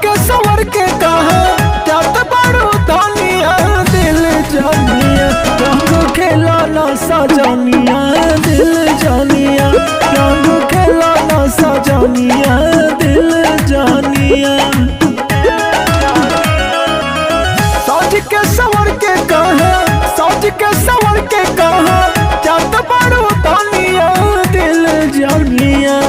के सवर के कहा जात बड़ो धनिया दिल जानिया रंग खेला ना सजनिया दिल जानिया रंग खेला ना सजनिया दिल जानिया सज के सवर के कहा सज के सवर के कहा जात बड़ो धनिया दिल जानिया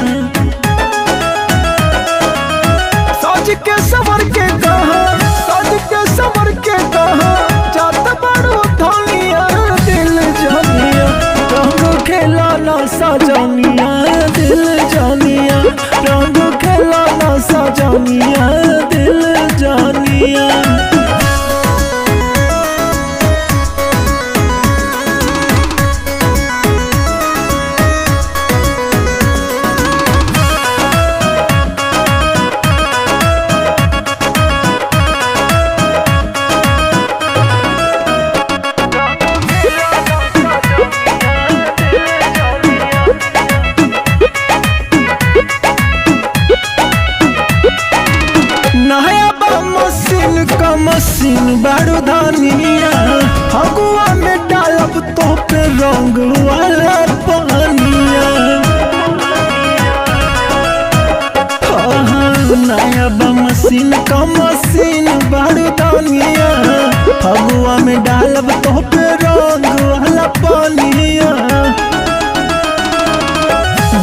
सज के सवर के कहा सज के सवर के कहा जात बड़ो धनिया दिल जानिया रंग खेला ना सजनिया दिल जानिया रंग खेला ना सजनिया दिल जानिया मशीन बारू धनिया हगुआ में डालब तो पे रंग वाला पानिया नया मशीन का मशीन बारू धनिया हगुआ में डालब तो पे रंग वाला पानिया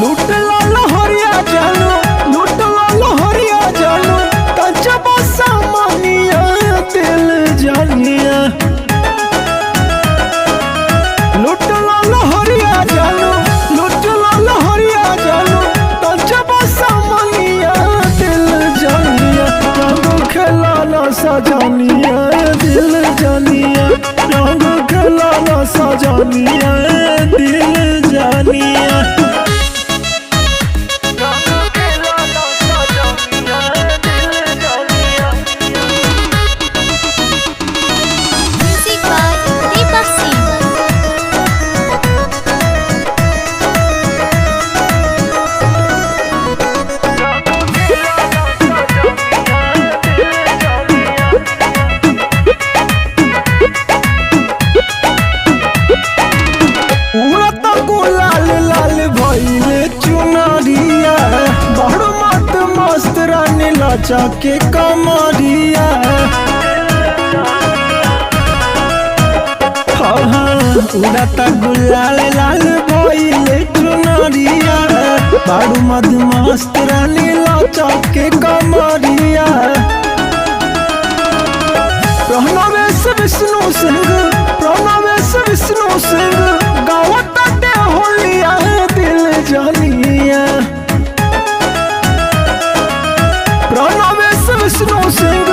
लूट ला लहरिया जानो लूट ला लहरिया जानो तजबा सामानिया दिल जानिया लूट ला लहरिया जानो लूट ला लहरिया जानो तजबा सामानिया दिल जानिया रंग खेला ना सजनिया दिल जानिया रंग खेला ना सजनिया दिल जानिया चुनरिया बड़ मत मस्त रानी लाचा के कमरिया उड़ता गुलाल लाल भइले चुनरिया बड़ मत मस्त रानी लाचा के कमरिया प्रणवेश विष्णु सिंह प्रणवेश विष्णु सिंह गावत होलिया दिल जानिया प्रणवेश विष्णु सिंह